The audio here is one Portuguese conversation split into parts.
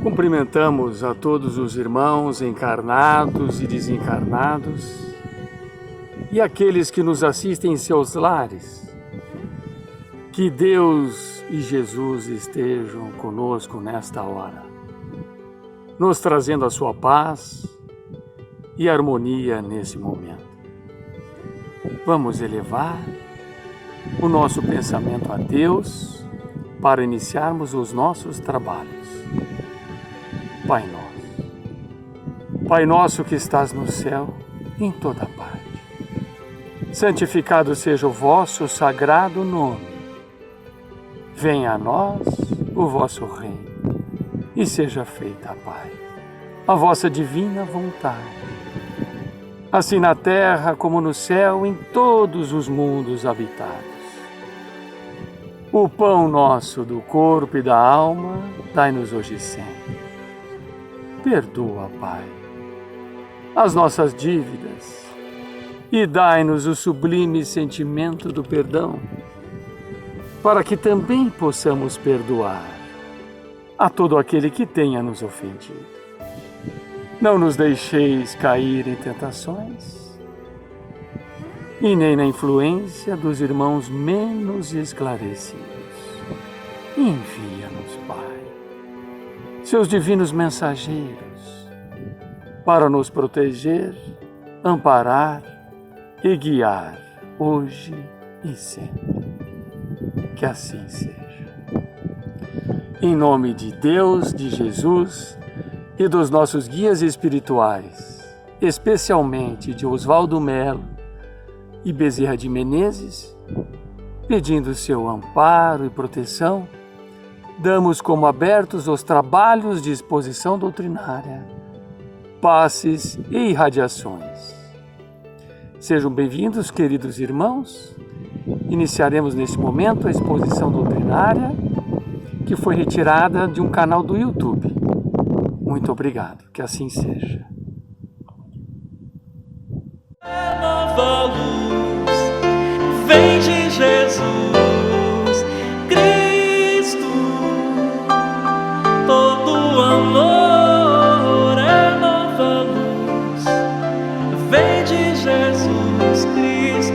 Cumprimentamos a todos os irmãos encarnados e desencarnados e aqueles que nos assistem em seus lares. Que Deus e Jesus estejam conosco nesta hora, nos trazendo a sua paz e harmonia nesse momento. Vamos elevar o nosso pensamento a Deus para iniciarmos os nossos trabalhos. Pai nosso que estás no céu, em toda parte, santificado seja o vosso sagrado nome. Venha a nós o vosso reino e seja feita, Pai, a vossa divina vontade, assim na terra como no céu, em todos os mundos habitados. O pão nosso do corpo e da alma, dai-nos hoje sempre. Perdoa, Pai, as nossas dívidas e dai-nos o sublime sentimento do perdão, para que também possamos perdoar a todo aquele que tenha nos ofendido. Não nos deixeis cair em tentações e nem na influência dos irmãos menos esclarecidos. Envia-nos, Pai, seus divinos mensageiros, para nos proteger, amparar e guiar hoje e sempre. Que assim seja. Em nome de Deus, de Jesus e dos nossos guias espirituais, especialmente de Oswaldo Melo e Bezerra de Menezes, pedindo seu amparo e proteção, damos como abertos os trabalhos de exposição doutrinária, passes e irradiações. Sejam bem-vindos, queridos irmãos. Iniciaremos neste momento a exposição doutrinária, que foi retirada de um canal do YouTube. Muito obrigado, que assim seja. Nova luz, vem de Jesus Cristo, todo amor é nova luz, vem de Jesus Cristo.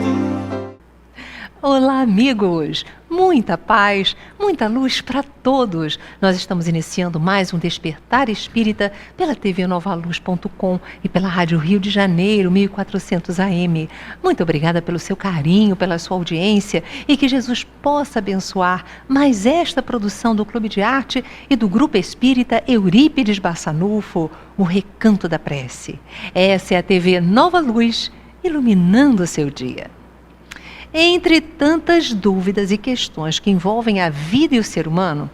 Olá, amigos! Muita paz, muita luz para todos! Nós estamos iniciando mais um Despertar Espírita pela tvnovaluz.com e pela Rádio Rio de Janeiro, 1400 AM. Muito obrigada pelo seu carinho, pela sua audiência e que Jesus possa abençoar mais esta produção do Clube de Arte e do Grupo Espírita Eurípides Barçanufo, o Recanto da Prece. Essa é a TV Nova Luz, iluminando o seu dia. Entre tantas dúvidas e questões que envolvem a vida e o ser humano,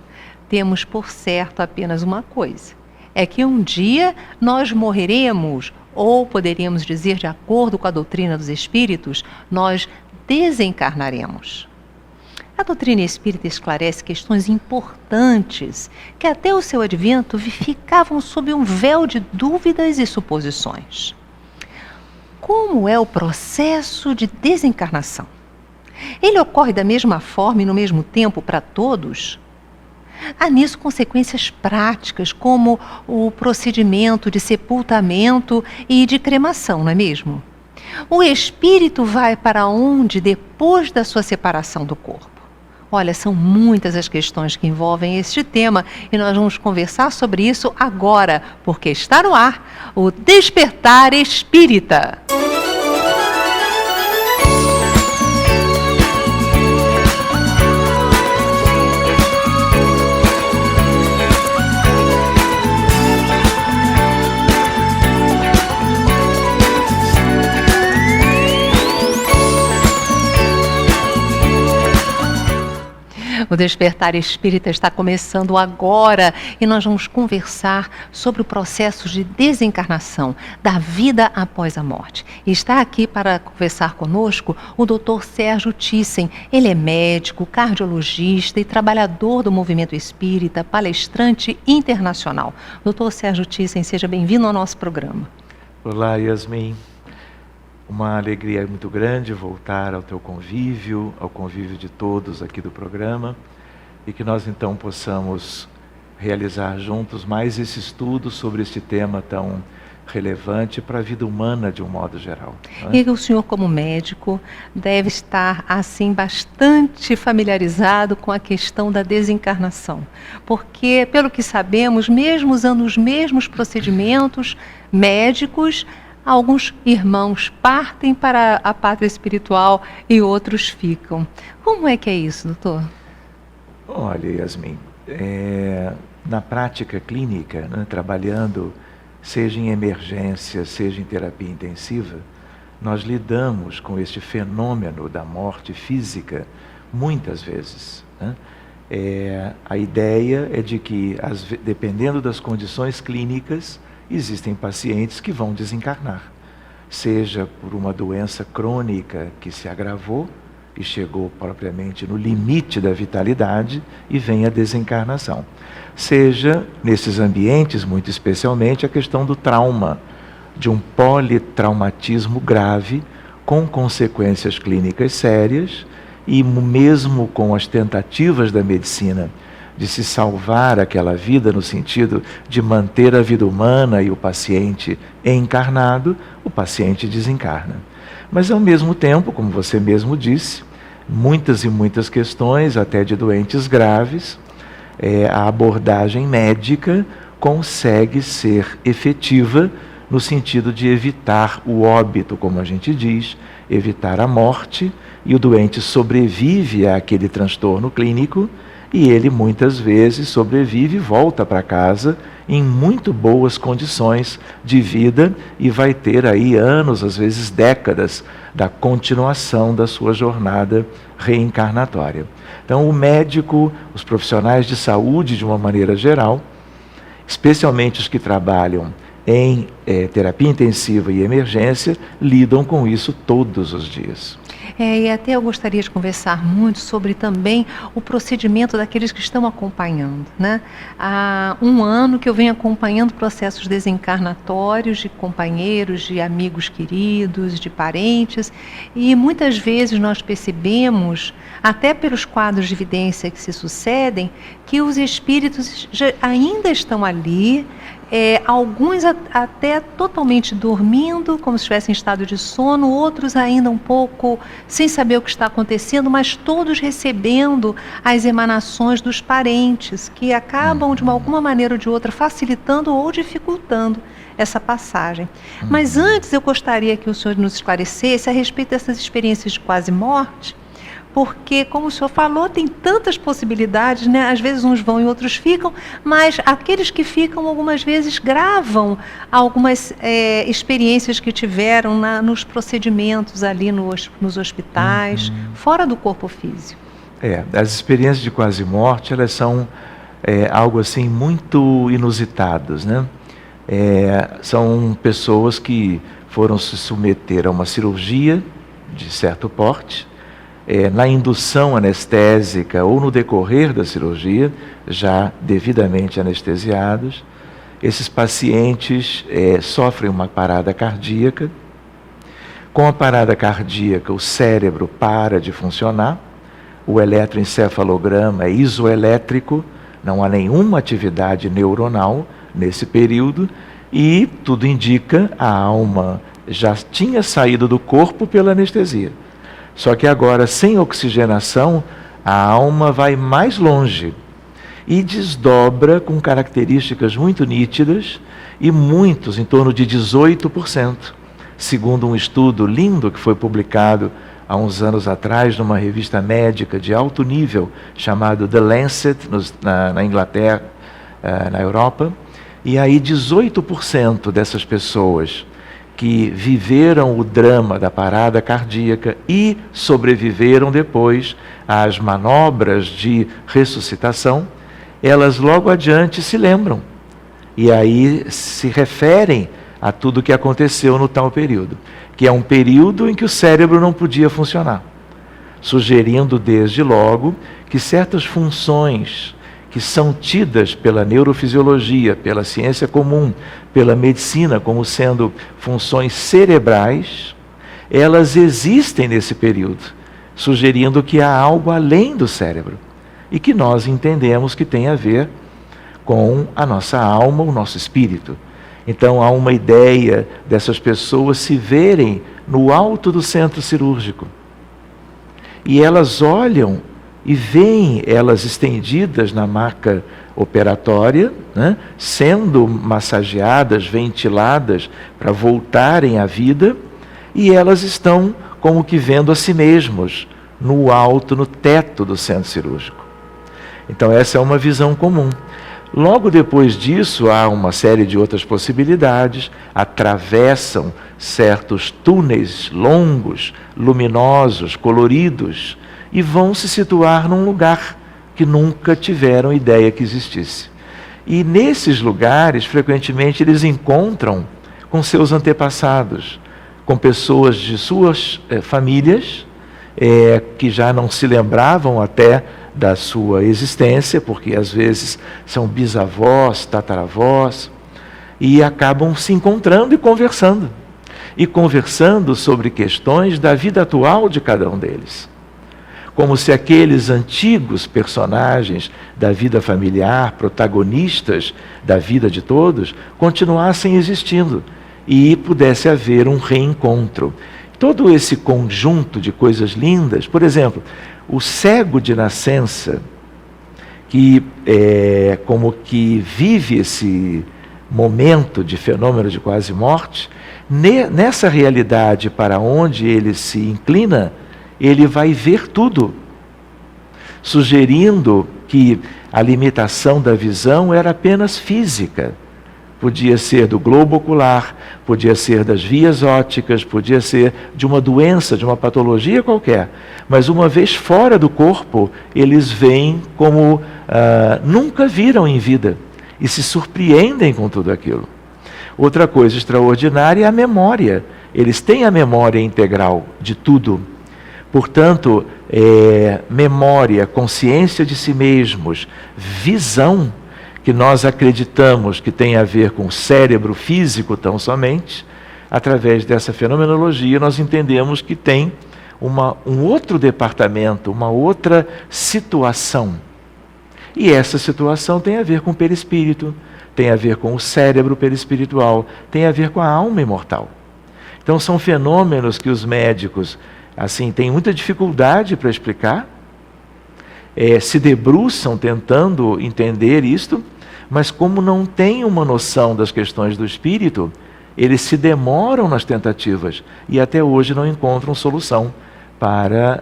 temos por certo apenas uma coisa: é que um dia nós morreremos, ou poderíamos dizer, de acordo com a doutrina dos espíritos, nós desencarnaremos. A doutrina espírita esclarece questões importantes que até o seu advento ficavam sob um véu de dúvidas e suposições. Como é o processo de desencarnação? Ele ocorre da mesma forma e no mesmo tempo para todos? Há nisso consequências práticas, como o procedimento de sepultamento e de cremação, não é mesmo? O espírito vai para onde depois da sua separação do corpo? Olha, são muitas as questões que envolvem este tema e nós vamos conversar sobre isso agora, porque está no ar o Despertar Espírita. O Despertar Espírita está começando agora e nós vamos conversar sobre o processo de desencarnação, da vida após a morte. E está aqui para conversar conosco o Dr. Sérgio Thyssen. Ele é médico, cardiologista e trabalhador do movimento espírita, palestrante internacional. Dr. Sérgio Thyssen, seja bem-vindo ao nosso programa. Olá, Yasmin. Uma alegria muito grande voltar ao teu convívio, ao convívio de todos aqui do programa, e que nós então possamos realizar juntos mais esse estudo sobre este tema tão relevante para a vida humana de um modo geral. Não é? E o senhor, como médico, deve estar, assim, bastante familiarizado com a questão da desencarnação. Porque, pelo que sabemos, mesmo usando os mesmos procedimentos médicos, alguns irmãos partem para a pátria espiritual e outros ficam. Como é que é isso, doutor? Olha, Yasmin, na prática clínica, né, trabalhando seja em emergência, seja em terapia intensiva, nós lidamos com este fenômeno da morte física muitas vezes, né? A ideia é de que, dependendo das condições clínicas, existem pacientes que vão desencarnar, seja por uma doença crônica que se agravou e chegou propriamente no limite da vitalidade e vem a desencarnação. Seja, nesses ambientes, muito especialmente, a questão do trauma, de um politraumatismo grave, com consequências clínicas sérias, e mesmo com as tentativas da medicina de se salvar aquela vida, no sentido de manter a vida humana e o paciente encarnado, o paciente desencarna. Mas, ao mesmo tempo, como você mesmo disse, muitas e muitas questões, até de doentes graves, a abordagem médica consegue ser efetiva no sentido de evitar o óbito, como a gente diz, evitar a morte, e o doente sobrevive àquele transtorno clínico, e ele muitas vezes sobrevive e volta para casa em muito boas condições de vida e vai ter aí anos, às vezes décadas, da continuação da sua jornada reencarnatória. Então, o médico, os profissionais de saúde de uma maneira geral, especialmente os que trabalham em terapia intensiva e emergência, lidam com isso todos os dias. E até eu gostaria de conversar muito sobre também o procedimento daqueles que estão acompanhando, né? Há um ano que eu venho acompanhando processos desencarnatórios de companheiros, de amigos queridos, de parentes, e muitas vezes nós percebemos, até pelos quadros de evidência que se sucedem, que os espíritos ainda estão ali, alguns até totalmente dormindo, como se estivessem em estado de sono, outros ainda um pouco sem saber o que está acontecendo, mas todos recebendo as emanações dos parentes, que acabam de alguma maneira ou de outra facilitando ou dificultando essa passagem. Mas antes eu gostaria que o senhor nos esclarecesse a respeito dessas experiências de quase morte, porque, como o senhor falou, tem tantas possibilidades, né? Às vezes uns vão e outros ficam, mas aqueles que ficam algumas vezes gravam algumas experiências que tiveram nos procedimentos ali nos hospitais, fora do corpo físico. As experiências de quase morte, elas são algo assim muito inusitadas, né? São pessoas que foram se submeter a uma cirurgia de certo porte, na indução anestésica ou no decorrer da cirurgia, já devidamente anestesiados. Esses pacientes sofrem uma parada cardíaca. Com a parada cardíaca, o cérebro para de funcionar, o eletroencefalograma é isoelétrico, não há nenhuma atividade neuronal nesse período, e tudo indica a alma já tinha saído do corpo pela anestesia. Só que agora, sem oxigenação, a alma vai mais longe e desdobra com características muito nítidas, e muitos, em torno de 18%, segundo um estudo lindo que foi publicado há uns anos atrás numa revista médica de alto nível, chamado The Lancet, na Inglaterra, na Europa. E aí 18% dessas pessoas que viveram o drama da parada cardíaca e sobreviveram depois às manobras de ressuscitação, elas logo adiante se lembram e aí se referem a tudo o que aconteceu no tal período, que é um período em que o cérebro não podia funcionar, sugerindo desde logo que certas funções que são tidas pela neurofisiologia, pela ciência comum, pela medicina como sendo funções cerebrais, elas existem nesse período, sugerindo que há algo além do cérebro e que nós entendemos que tem a ver com a nossa alma, o nosso espírito. Então há uma ideia dessas pessoas se verem no alto do centro cirúrgico. E elas olham e veem elas estendidas na maca operatória, né, sendo massageadas, ventiladas para voltarem à vida, e elas estão como que vendo a si mesmos no alto, no teto do centro cirúrgico. Então essa é uma visão comum. Logo depois disso, há uma série de outras possibilidades, atravessam certos túneis longos, luminosos, coloridos, e vão se situar num lugar que nunca tiveram ideia que existisse. E nesses lugares, frequentemente, eles encontram com seus antepassados, com pessoas de suas famílias, que já não se lembravam até da sua existência, porque às vezes são bisavós, tataravós, e acabam se encontrando e conversando sobre questões da vida atual de cada um deles. Como se aqueles antigos personagens da vida familiar, protagonistas da vida de todos, continuassem existindo e pudesse haver um reencontro. Todo esse conjunto de coisas lindas, por exemplo, o cego de nascença, que como que vive esse momento de fenômeno de quase morte, nessa realidade para onde ele se inclina, ele vai ver tudo, sugerindo que a limitação da visão era apenas física. Podia ser do globo ocular, podia ser das vias ópticas, podia ser de uma doença, de uma patologia qualquer. Mas uma vez fora do corpo, eles veem como nunca viram em vida e se surpreendem com tudo aquilo. Outra coisa extraordinária é a memória. Eles têm a memória integral de tudo. Portanto, memória, consciência de si mesmos, visão, que nós acreditamos que tem a ver com o cérebro físico tão somente, através dessa fenomenologia nós entendemos que tem um outro departamento, uma outra situação. E essa situação tem a ver com o perispírito, tem a ver com o cérebro perispiritual, tem a ver com a alma imortal. Então são fenômenos que os médicos assim têm muita dificuldade para explicar, se debruçam tentando entender isto, mas como não têm uma noção das questões do espírito, eles se demoram nas tentativas e até hoje não encontram solução para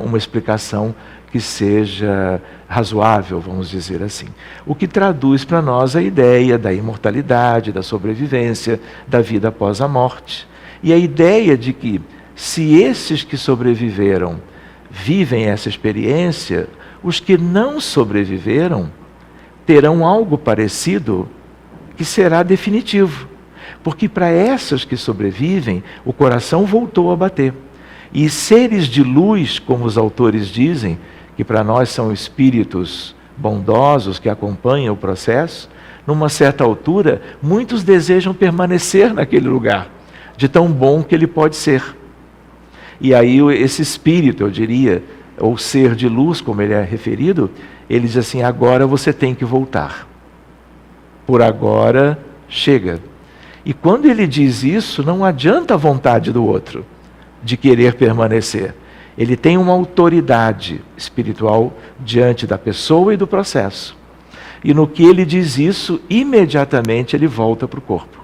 uma explicação que seja razoável, vamos dizer assim. O que traduz para nós a ideia da imortalidade, da sobrevivência, da vida após a morte. E a ideia de que se esses que sobreviveram vivem essa experiência, os que não sobreviveram terão algo parecido que será definitivo. Porque para essas que sobrevivem, o coração voltou a bater. E seres de luz, como os autores dizem, que para nós são espíritos bondosos que acompanham o processo, numa certa altura, muitos desejam permanecer naquele lugar, de tão bom que ele pode ser. E aí esse espírito, eu diria, ou ser de luz, como ele é referido, ele diz assim: agora você tem que voltar. Por agora, chega. E quando ele diz isso, não adianta a vontade do outro de querer permanecer. Ele tem uma autoridade espiritual diante da pessoa e do processo. E no que ele diz isso, imediatamente ele volta para o corpo.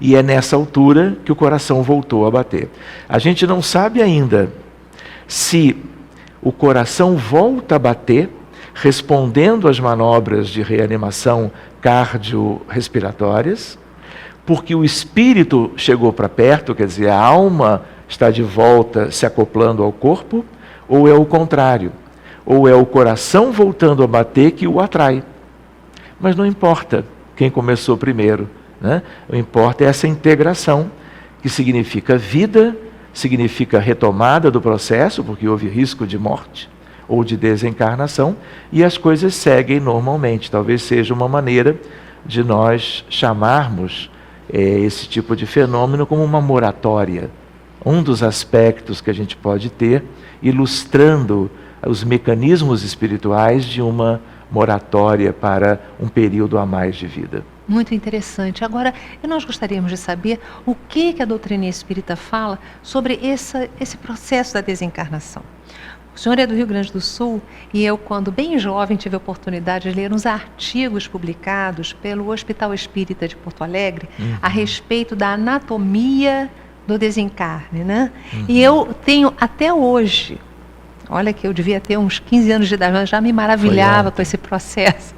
E é nessa altura que o coração voltou a bater. A gente não sabe ainda se o coração volta a bater, respondendo às manobras de reanimação cardiorrespiratórias, porque o espírito chegou para perto, quer dizer, a alma está de volta se acoplando ao corpo, ou é o contrário, ou é o coração voltando a bater que o atrai. Mas não importa quem começou primeiro, né? O que importa é essa integração, que significa vida, significa retomada do processo, porque houve risco de morte ou de desencarnação, e as coisas seguem normalmente. Talvez seja uma maneira de nós chamarmos esse tipo de fenômeno como uma moratória. Um dos aspectos que a gente pode ter, ilustrando os mecanismos espirituais de uma moratória para um período a mais de vida. Muito interessante. Agora, nós gostaríamos de saber o que a doutrina espírita fala sobre esse processo da desencarnação. O senhor é do Rio Grande do Sul e eu, quando bem jovem, tive a oportunidade de ler uns artigos publicados pelo Hospital Espírita de Porto Alegre a respeito da anatomia do desencarne, né? E eu tenho até hoje, olha que eu devia ter uns 15 anos de idade, mas já me maravilhava com esse processo.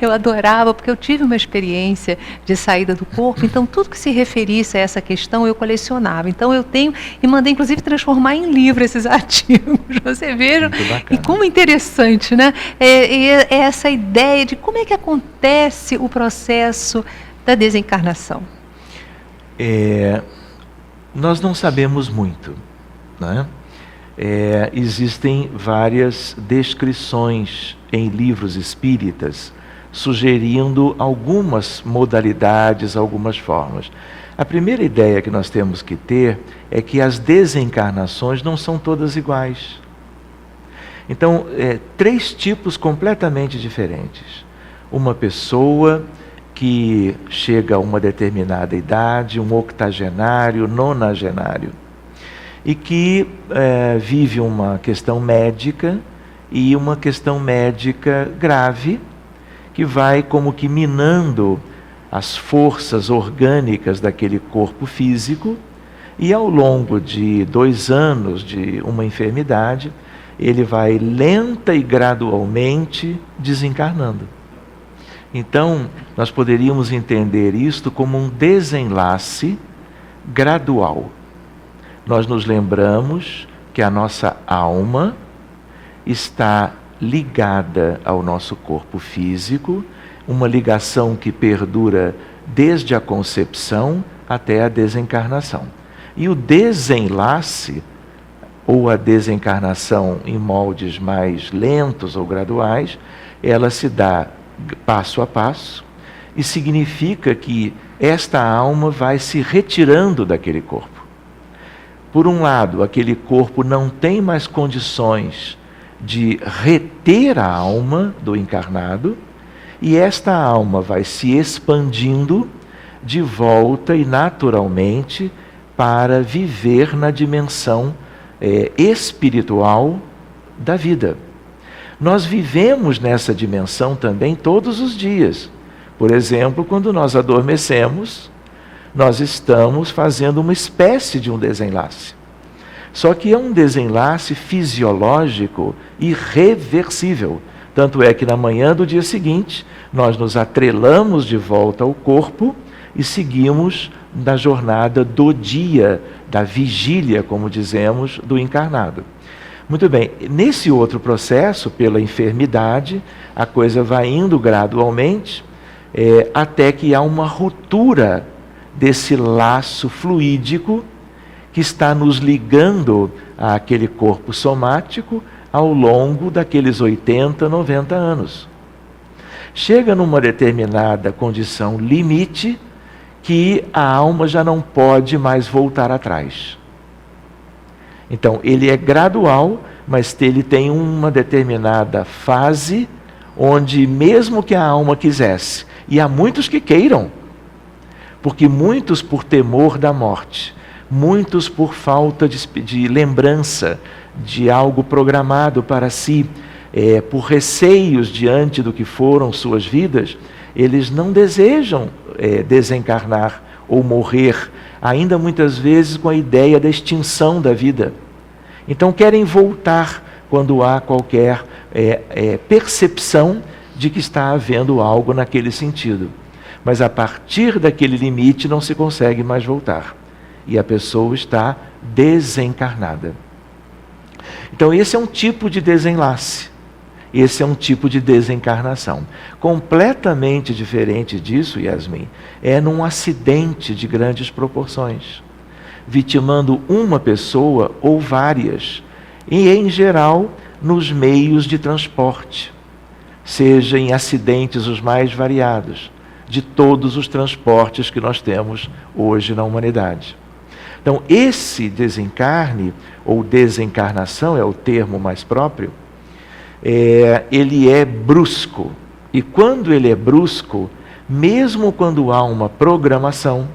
Eu adorava, porque eu tive uma experiência de saída do corpo, então tudo que se referisse a essa questão eu colecionava. Então eu tenho, e mandei inclusive transformar em livro esses artigos. Você veja, e como interessante, né? É essa ideia de como é que acontece o processo da desencarnação. Nós não sabemos muito, né? Existem várias descrições em livros espíritas sugerindo algumas modalidades, algumas formas. A primeira ideia que nós temos que ter é que as desencarnações não são todas iguais. Então, 3 tipos completamente diferentes. Uma pessoa que chega a uma determinada idade, um octogenário, nonagenário, e que vive uma questão médica, e uma questão médica grave, que vai como que minando as forças orgânicas daquele corpo físico, e ao longo de 2 anos de uma enfermidade, ele vai lenta e gradualmente desencarnando. Então, nós poderíamos entender isto como um desenlace gradual. Nós nos lembramos que a nossa alma está ligada ao nosso corpo físico, uma ligação que perdura desde a concepção até a desencarnação. E o desenlace, ou a desencarnação em moldes mais lentos ou graduais, ela se dá passo a passo, e significa que esta alma vai se retirando daquele corpo. Por um lado, aquele corpo não tem mais condições de reter a alma do encarnado, e esta alma vai se expandindo de volta e naturalmente para viver na dimensão espiritual da vida. Nós vivemos nessa dimensão também todos os dias. Por exemplo, quando nós adormecemos, nós estamos fazendo uma espécie de um desenlace. Só que é um desenlace fisiológico irreversível. Tanto é que na manhã do dia seguinte, nós nos atrelamos de volta ao corpo e seguimos na jornada do dia, da vigília, como dizemos, do encarnado. Muito bem, nesse outro processo, pela enfermidade, a coisa vai indo gradualmente, até que há uma ruptura desse laço fluídico que está nos ligando àquele corpo somático ao longo daqueles 80, 90 anos. Chega numa determinada condição limite que a alma já não pode mais voltar atrás. Então, ele é gradual, mas ele tem uma determinada fase onde, mesmo que a alma quisesse, e há muitos que queiram, porque muitos por temor da morte, muitos por falta de lembrança de algo programado para si, por receios diante do que foram suas vidas, eles não desejam desencarnar ou morrer, ainda muitas vezes com a ideia da extinção da vida. Então querem voltar quando há qualquer percepção de que está havendo algo naquele sentido. Mas a partir daquele limite não se consegue mais voltar. E a pessoa está desencarnada. Então esse é um tipo de desenlace. Esse é um tipo de desencarnação. Completamente diferente disso, Yasmin, é num acidente de grandes proporções, vitimando uma pessoa ou várias, e em geral nos meios de transporte, seja em acidentes os mais variados, de todos os transportes que nós temos hoje na humanidade. Então, esse desencarne, ou desencarnação é o termo mais próprio, ele é brusco. E quando ele é brusco, mesmo quando há uma programação,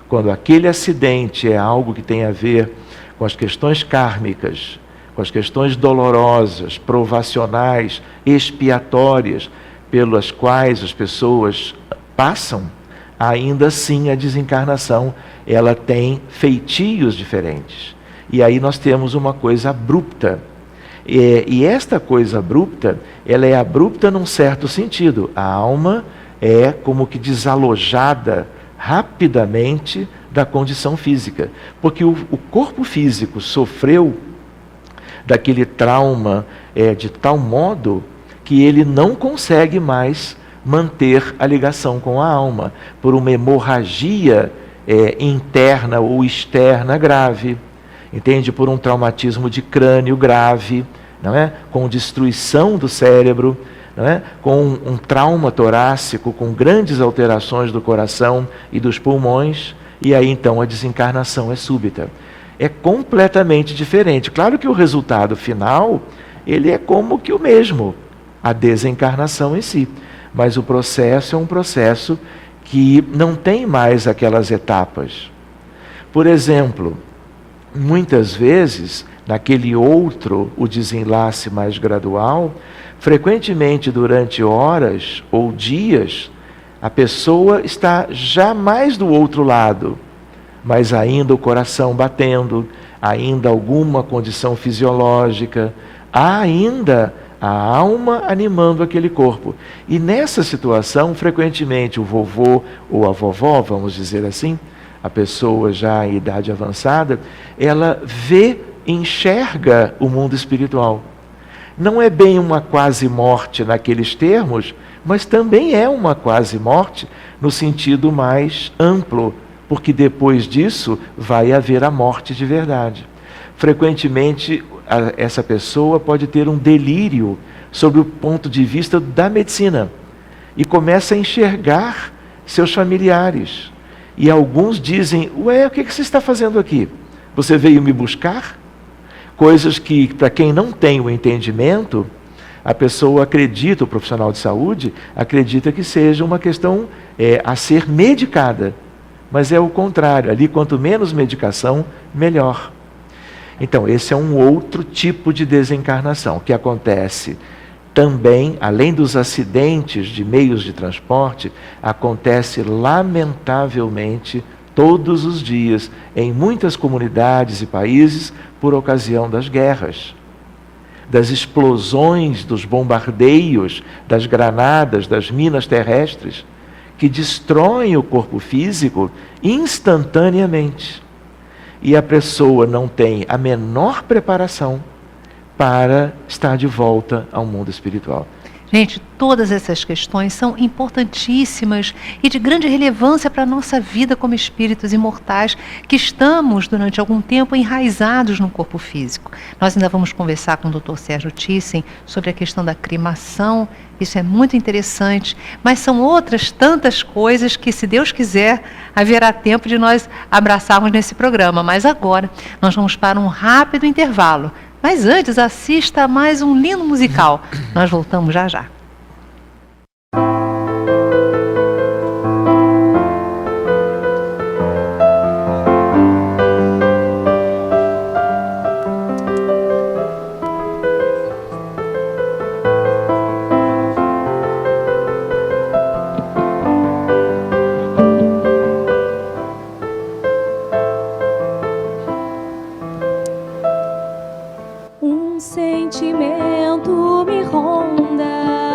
quando aquele acidente é algo que tem a ver com as questões kármicas, com as questões dolorosas, provacionais, expiatórias, pelas quais as pessoas passam, ainda assim a desencarnação ela tem feitios diferentes. E aí nós temos uma coisa abrupta. E esta coisa abrupta, ela é abrupta num certo sentido. A alma é como que desalojada rapidamente da condição física. Porque o corpo físico sofreu daquele trauma de tal modo que ele não consegue mais manter a ligação com a alma, por uma hemorragia interna ou externa grave, entende? Por um traumatismo de crânio grave, não é? Com destruição do cérebro, não é? Com um trauma torácico, com grandes alterações do coração e dos pulmões, e aí então a desencarnação é súbita. É completamente diferente. Claro que o resultado final, ele é como que o mesmo, a desencarnação em si. Mas o processo é um processo que não tem mais aquelas etapas. Por exemplo, muitas vezes, naquele outro, o desenlace mais gradual, frequentemente durante horas ou dias, a pessoa está já mais do outro lado, mas ainda o coração batendo, ainda alguma condição fisiológica, há ainda a alma animando aquele corpo. E nessa situação, frequentemente o vovô ou a vovó, vamos dizer assim, a pessoa já em idade avançada, ela enxerga o mundo espiritual. Não é bem uma quase morte naqueles termos, mas também é uma quase morte no sentido mais amplo, porque depois disso vai haver a morte de verdade. Frequentemente, essa pessoa pode ter um delírio sobre o ponto de vista da medicina e começa a enxergar seus familiares. E alguns dizem: ué, o que você está fazendo aqui? Você veio me buscar? Coisas que, para quem não tem o entendimento, a pessoa acredita, o profissional de saúde, acredita que seja uma questão a ser medicada. Mas é o contrário, ali quanto menos medicação, melhor. Então, esse é um outro tipo de desencarnação que acontece também, além dos acidentes de meios de transporte, acontece lamentavelmente todos os dias em muitas comunidades e países por ocasião das guerras, das explosões, dos bombardeios, das granadas, das minas terrestres, que destroem o corpo físico instantaneamente. E a pessoa não tem a menor preparação para estar de volta ao mundo espiritual. Gente, todas essas questões são importantíssimas e de grande relevância para a nossa vida como espíritos imortais que estamos, durante algum tempo, enraizados no corpo físico. Nós ainda vamos conversar com o Dr. Sérgio Thyssen sobre a questão da cremação. Isso é muito interessante, mas são outras tantas coisas que, se Deus quiser, haverá tempo de nós abraçarmos nesse programa. Mas agora nós vamos para um rápido intervalo. Mas antes, assista a mais um lindo musical. Nós voltamos já já. Um sentimento me ronda.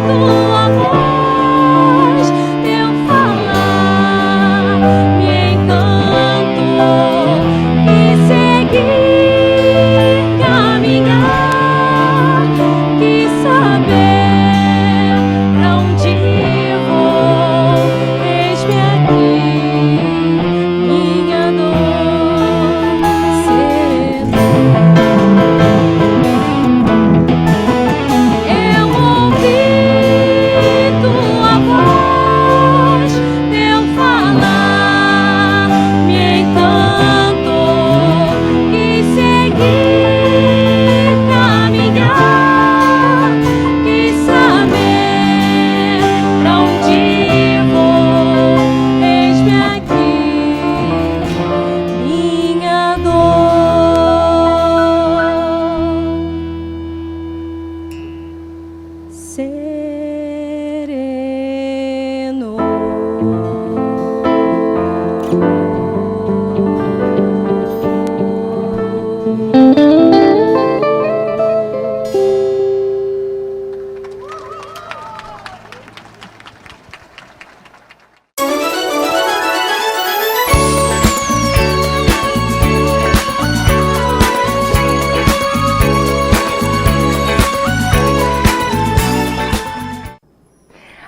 tua voz, teu falar me encantou. E seguir, caminhar, quis saber pra onde vou. Eis-me aqui, minha dor serenou. Eu ouvi tua voz, teu falar me encantou. Quis seguir, caminhar, quis saber pra onde vou. Eis-me aqui, minha dor serenou.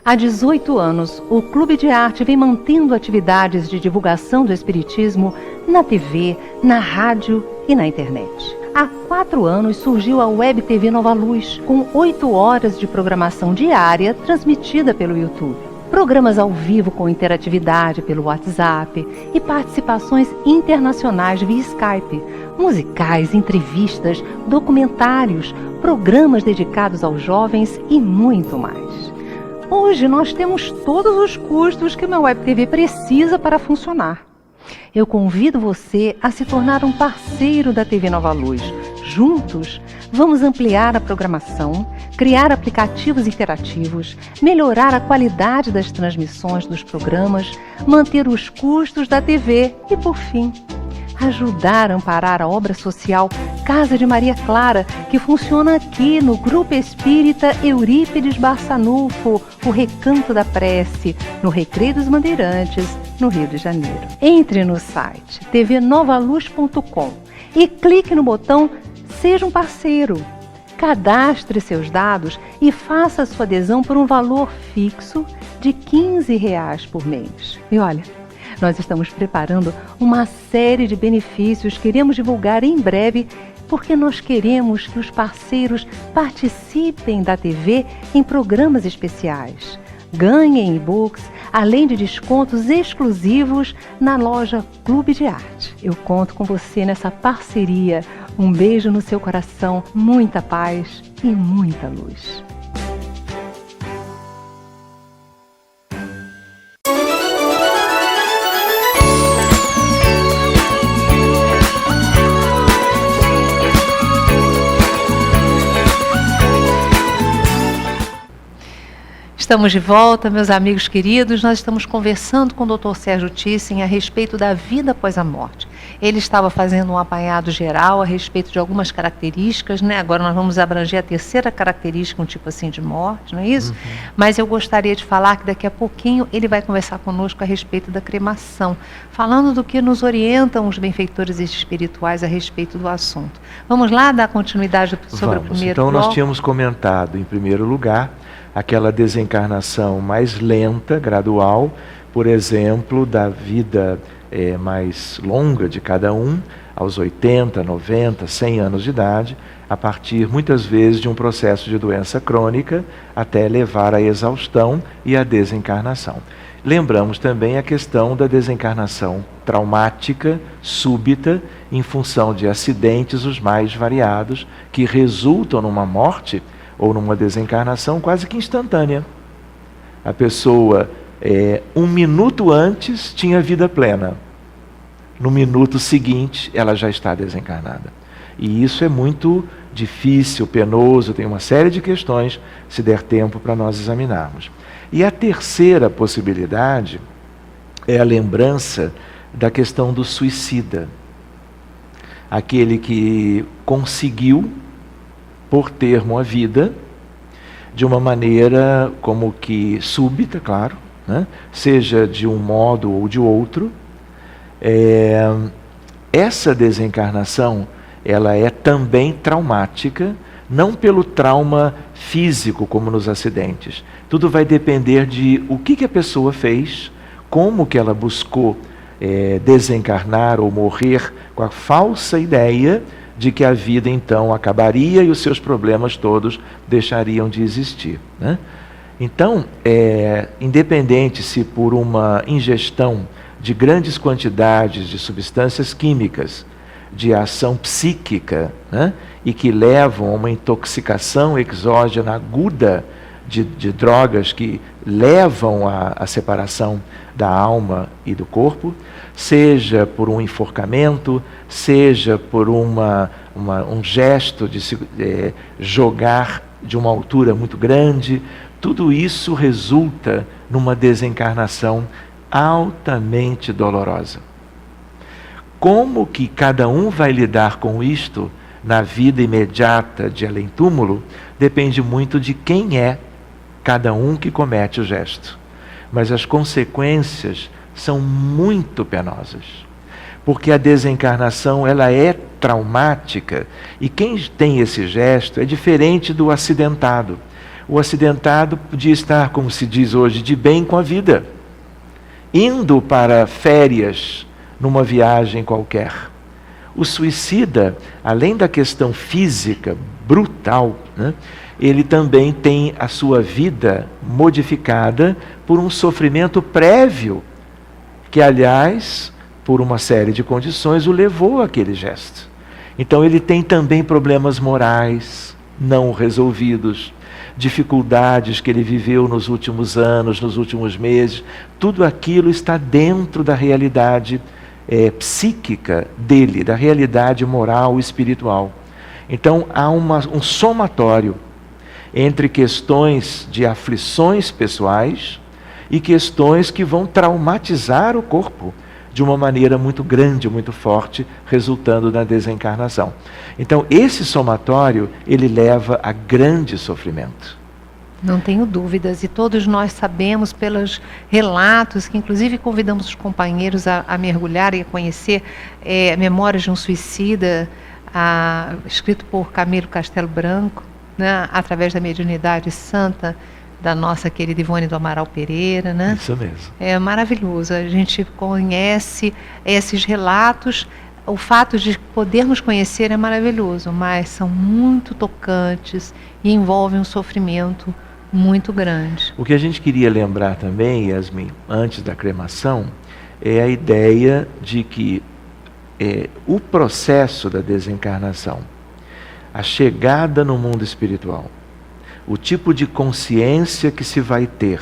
Há 18 anos, o Clube de Arte vem mantendo atividades de divulgação do Espiritismo na TV, na rádio e na internet. Há 4 anos surgiu a Web TV Nova Luz, com 8 horas de programação diária transmitida pelo YouTube. Programas ao vivo com interatividade pelo WhatsApp e participações internacionais via Skype, musicais, entrevistas, documentários, programas dedicados aos jovens e muito mais. Hoje nós temos todos os custos que uma Web TV precisa para funcionar. Eu convido você a se tornar um parceiro da TV Nova Luz. Juntos, vamos ampliar a programação, criar aplicativos interativos, melhorar a qualidade das transmissões dos programas, manter os custos da TV e, por fim, ajudar a amparar a obra social Casa de Maria Clara, que funciona aqui no Grupo Espírita Eurípides Barçanufo, o Recanto da Prece, no Recreio dos Bandeirantes, no Rio de Janeiro. Entre no site tvnovaluz.com e clique no botão Seja um Parceiro. Cadastre seus dados e faça sua adesão por um valor fixo de R$ 15 por mês. E olha, nós estamos preparando uma série de benefícios que iremos divulgar em breve, porque nós queremos que os parceiros participem da TV em programas especiais, ganhem e-books, além de descontos exclusivos na loja Clube de Arte. Eu conto com você nessa parceria. Um beijo no seu coração, muita paz e muita luz. Estamos de volta, meus amigos queridos. Nós estamos conversando com o Dr. Sérgio Thyssen a respeito da vida após a morte. Ele estava fazendo um apanhado geral a respeito de algumas características, né? Agora nós vamos abranger a terceira característica, um tipo assim de morte, não é isso? Mas eu gostaria de falar que daqui a pouquinho ele vai conversar conosco a respeito da cremação, falando do que nos orientam os benfeitores espirituais a respeito do assunto. Vamos lá dar continuidade sobre o primeiro Então bloco? nós tínhamos comentado, em primeiro lugar, aquela desencarnação mais lenta, gradual, por exemplo, da vida mais longa de cada um, aos 80, 90, 100 anos de idade, a partir, muitas vezes, de um processo de doença crônica, até levar à exaustão e à desencarnação. Lembramos também a questão da desencarnação traumática, súbita, em função de acidentes os mais variados, que resultam numa morte ou numa desencarnação quase que instantânea. A pessoa, um minuto antes, tinha vida plena. No minuto seguinte, ela já está desencarnada. E isso é muito difícil, penoso, tem uma série de questões, se der tempo para nós examinarmos. E a terceira possibilidade é a lembrança da questão do suicida. Aquele que conseguiu, por termo a vida, de uma maneira como que súbita, claro, né? Seja de um modo ou de outro. Essa desencarnação, ela é também traumática, não pelo trauma físico como nos acidentes. Tudo vai depender de o que a pessoa fez, como que ela buscou desencarnar ou morrer com a falsa ideia de que a vida então acabaria e os seus problemas todos deixariam de existir, né? Então, independente se por uma ingestão de grandes quantidades de substâncias químicas, de ação psíquica, né, e que levam a uma intoxicação exógena aguda de drogas que levam à separação da alma e do corpo, seja por um enforcamento, seja por um gesto de se jogar de uma altura muito grande, tudo isso resulta numa desencarnação altamente dolorosa. Como que cada um vai lidar com isto na vida imediata de além-túmulo depende muito de quem é cada um que comete o gesto. Mas as consequências são muito penosas, porque a desencarnação ela é traumática e quem tem esse gesto é diferente do acidentado. O acidentado podia estar, como se diz hoje, de bem com a vida, indo para férias numa viagem qualquer. O suicida, além da questão física brutal, né, ele também tem a sua vida modificada por um sofrimento prévio, que, aliás, por uma série de condições, o levou àquele gesto. Então ele tem também problemas morais não resolvidos, dificuldades que ele viveu nos últimos anos, nos últimos meses. Tudo aquilo está dentro da realidade psíquica dele, da realidade moral e espiritual. Então há um somatório entre questões de aflições pessoais e questões que vão traumatizar o corpo de uma maneira muito grande, muito forte, resultando na desencarnação. Então, esse somatório, ele leva a grande sofrimento. Não tenho dúvidas, e todos nós sabemos pelos relatos, que inclusive convidamos os companheiros a mergulhar e a conhecer Memórias de um Suicida, escrito por Camilo Castelo Branco, né, através da mediunidade santa da nossa querida Ivone do Amaral Pereira, né? Isso mesmo. É maravilhoso, a gente conhece esses relatos, o fato de podermos conhecer é maravilhoso, mas são muito tocantes e envolvem um sofrimento muito grande. O que a gente queria lembrar também, Yasmin, antes da cremação, é a ideia de que o processo da desencarnação, a chegada no mundo espiritual, o tipo de consciência que se vai ter,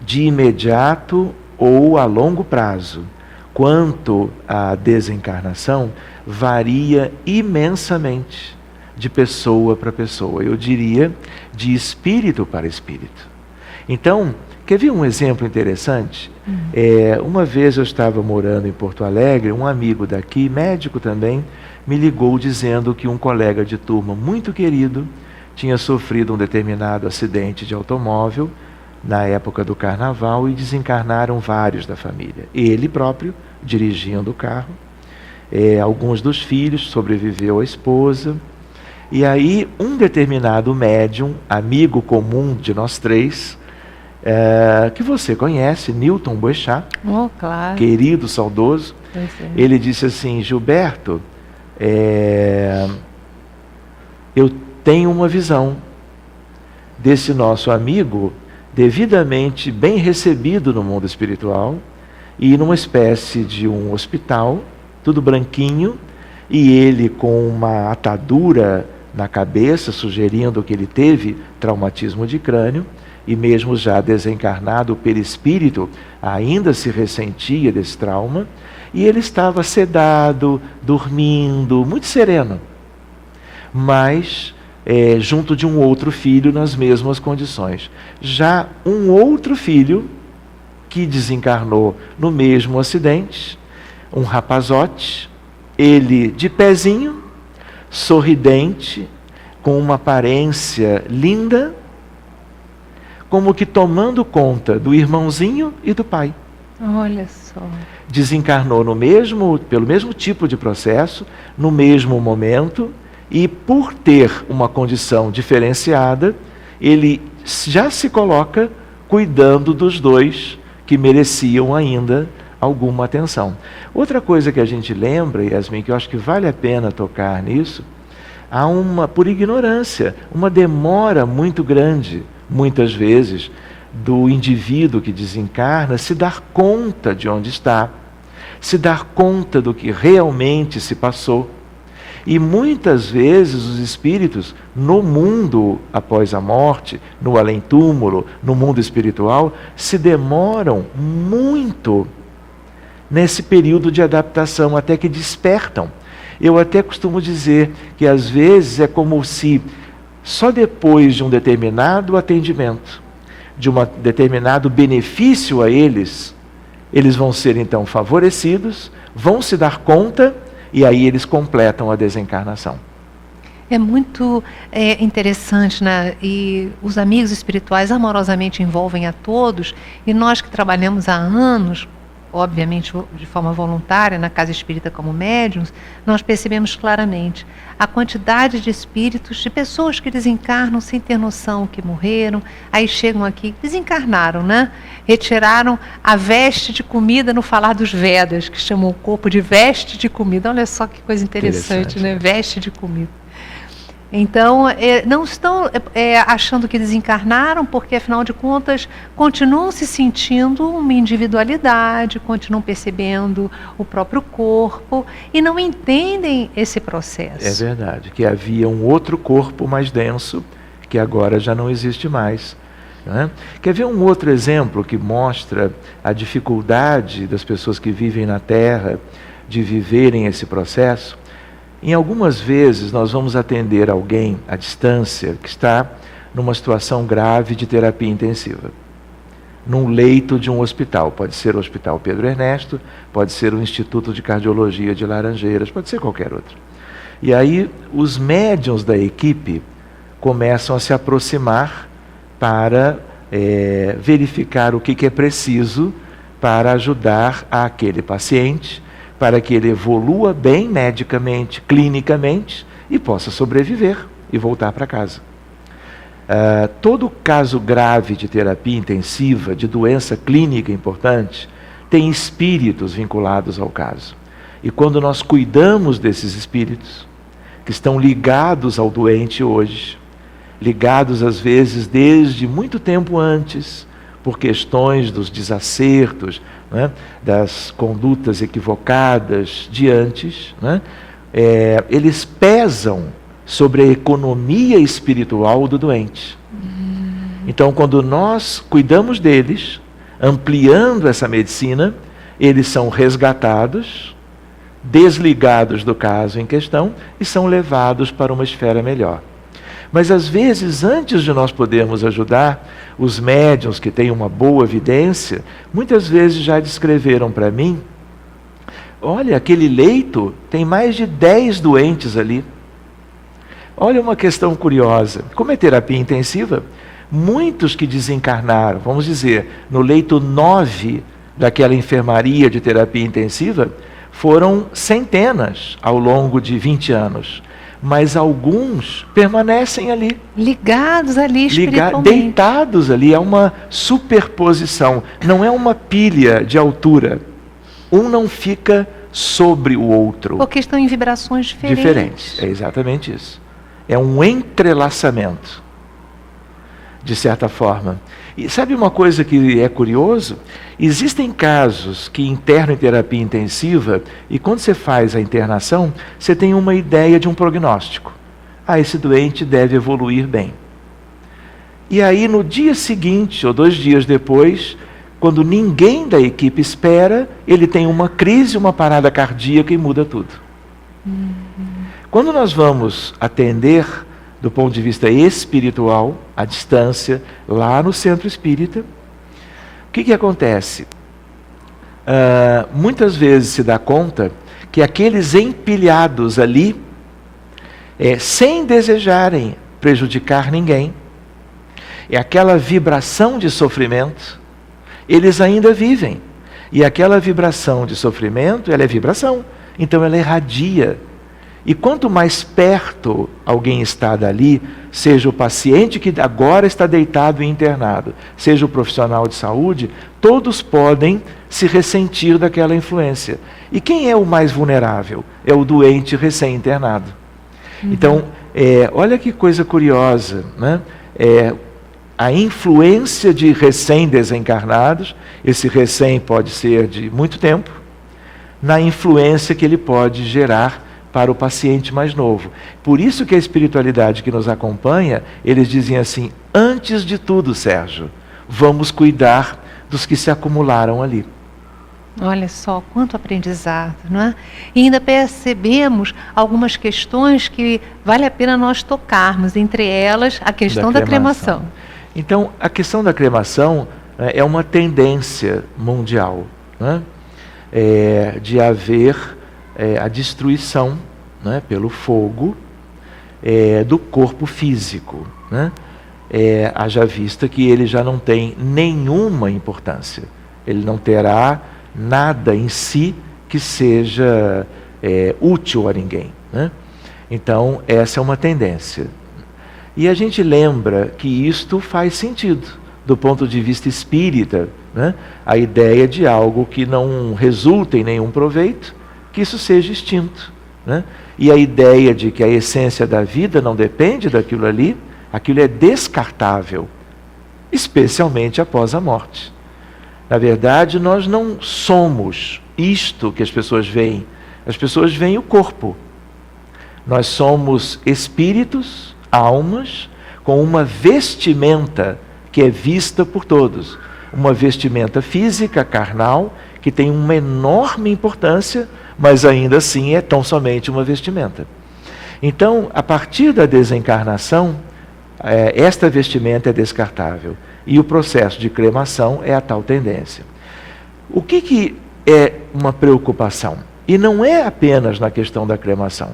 de imediato ou a longo prazo, quanto à desencarnação, varia imensamente de pessoa para pessoa. Eu diria, de espírito para espírito. Então, quer ver um exemplo interessante? Uma vez eu estava morando em Porto Alegre, um amigo daqui, médico também, me ligou dizendo que um colega de turma muito querido tinha sofrido um determinado acidente de automóvel na época do carnaval e desencarnaram vários da família. Ele próprio dirigindo o carro, alguns dos filhos, sobreviveu a esposa. E aí um determinado médium, amigo comum de nós três, que você conhece, Newton Boechat, Claro. querido, saudoso, ele disse assim: Gilberto, eu tenho uma visão desse nosso amigo devidamente bem recebido no mundo espiritual e numa espécie de um hospital, tudo branquinho, e ele com uma atadura na cabeça, sugerindo que ele teve traumatismo de crânio, e mesmo já desencarnado, o perispírito ainda se ressentia desse trauma, e ele estava sedado, dormindo, muito sereno, mas junto de um outro filho nas mesmas condições. Já um outro filho que desencarnou no mesmo acidente, um rapazote, ele de pezinho, sorridente, com uma aparência linda, como que tomando conta do irmãozinho e do pai. Olha só. Desencarnou pelo mesmo tipo de processo, no mesmo momento, e por ter uma condição diferenciada, ele já se coloca cuidando dos dois que mereciam ainda alguma atenção. Outra coisa que a gente lembra, Yasmin, que eu acho que vale a pena tocar nisso, há por ignorância, uma demora muito grande, muitas vezes, do indivíduo que desencarna se dar conta de onde está, se dar conta do que realmente se passou. E muitas vezes os espíritos, no mundo após a morte, no além-túmulo, no mundo espiritual, se demoram muito nesse período de adaptação, até que despertam. Eu até costumo dizer que às vezes é como se só depois de um determinado atendimento, de um determinado benefício a eles, eles vão ser então favorecidos, vão se dar conta e aí eles completam a desencarnação. É muito interessante, né? E os amigos espirituais amorosamente envolvem a todos, e nós que trabalhamos há anos, obviamente de forma voluntária, na Casa Espírita como médiuns, nós percebemos claramente a quantidade de espíritos, de pessoas que desencarnam sem ter noção que morreram, aí chegam aqui, desencarnaram, né? Retiraram a veste de comida no falar dos Vedas, que chamam o corpo de veste de comida. Olha só que coisa interessante, né? Veste de comida. Então, não estão achando que desencarnaram, porque, afinal de contas, continuam se sentindo uma individualidade, continuam percebendo o próprio corpo e não entendem esse processo. É verdade, que havia um outro corpo mais denso, que agora já não existe mais. Né? Quer ver um outro exemplo que mostra a dificuldade das pessoas que vivem na Terra de viverem esse processo? Em algumas vezes nós vamos atender alguém à distância que está numa situação grave de terapia intensiva, num leito de um hospital. Pode ser o Hospital Pedro Ernesto, pode ser o Instituto de Cardiologia de Laranjeiras, pode ser qualquer outro. E aí os médiuns da equipe começam a se aproximar para verificar o que é preciso para ajudar aquele paciente, para que ele evolua bem medicamente, clinicamente, e possa sobreviver e voltar para casa. Todo caso grave de terapia intensiva, de doença clínica importante, tem espíritos vinculados ao caso. E quando nós cuidamos desses espíritos, que estão ligados ao doente hoje, ligados às vezes desde muito tempo antes, por questões dos desacertos, né, das condutas equivocadas de antes, né, eles pesam sobre a economia espiritual do doente. Então, quando nós cuidamos deles, ampliando essa medicina, eles são resgatados, desligados do caso em questão e são levados para uma esfera melhor. Mas às vezes, antes de nós podermos ajudar, os médiuns que têm uma boa evidência, muitas vezes já descreveram para mim, olha, aquele leito tem mais de 10 doentes ali. Olha uma questão curiosa, como é terapia intensiva, muitos que desencarnaram, vamos dizer, no leito 9 daquela enfermaria de terapia intensiva, foram centenas ao longo de 20 anos. Mas alguns permanecem ali. Ligados ali espiritualmente. Deitados ali, é uma superposição, não é uma pilha de altura. Um não fica sobre o outro. Porque estão em vibrações diferentes. É exatamente isso. É um entrelaçamento, de certa forma. E sabe uma coisa que é curioso? Existem casos que internam em terapia intensiva e quando você faz a internação, você tem uma ideia de um prognóstico. Esse doente deve evoluir bem. E aí no dia seguinte, ou 2 dias depois, quando ninguém da equipe espera, ele tem uma crise, uma parada cardíaca e muda tudo. Quando nós vamos atender do ponto de vista espiritual, à distância, lá no centro espírita, o que acontece? Muitas vezes se dá conta que aqueles empilhados ali, sem desejarem prejudicar ninguém, é aquela vibração de sofrimento, eles ainda vivem. E aquela vibração de sofrimento, ela é vibração, então ela irradia. E quanto mais perto alguém está dali, seja o paciente que agora está deitado e internado, seja o profissional de saúde, todos podem se ressentir daquela influência. E quem é o mais vulnerável? É o doente recém-internado. Então, olha que coisa curiosa, né? A influência de recém-desencarnados, esse recém pode ser de muito tempo, na influência que ele pode gerar para o paciente mais novo. Por isso que a espiritualidade que nos acompanha, eles dizem assim, antes de tudo, Sérgio, vamos cuidar dos que se acumularam ali. Olha só, quanto aprendizado, não é? E ainda percebemos algumas questões que vale a pena nós tocarmos, entre elas a questão da cremação. Então, a questão da cremação é uma tendência mundial, né? De haver a destruição, né, pelo fogo do corpo físico, né? Haja vista que ele já não tem nenhuma importância. Ele não terá nada em si que seja útil a ninguém, né? Então, essa é uma tendência. E a gente lembra que isto faz sentido, do ponto de vista espírita, né? A ideia de algo que não resulta em nenhum proveito, que isso seja extinto, né? E a ideia de que a essência da vida não depende daquilo ali, aquilo é descartável, especialmente após a morte. Na verdade, nós não somos isto que as pessoas veem. As pessoas veem o corpo. Nós somos espíritos, almas, com uma vestimenta que é vista por todos. Uma vestimenta física, carnal, que tem uma enorme importância, mas ainda assim é tão somente uma vestimenta. Então, a partir da desencarnação, esta vestimenta é descartável. E o processo de cremação é a tal tendência. O que é uma preocupação? E não é apenas na questão da cremação.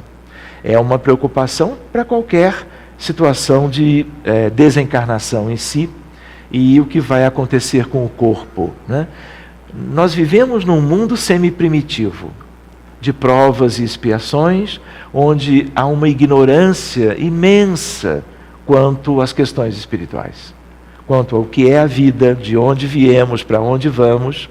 É uma preocupação para qualquer situação de desencarnação em si e o que vai acontecer com o corpo, né? Nós vivemos num mundo semi-primitivo, de provas e expiações, onde há uma ignorância imensa quanto às questões espirituais, quanto ao que é a vida, de onde viemos, para onde vamos,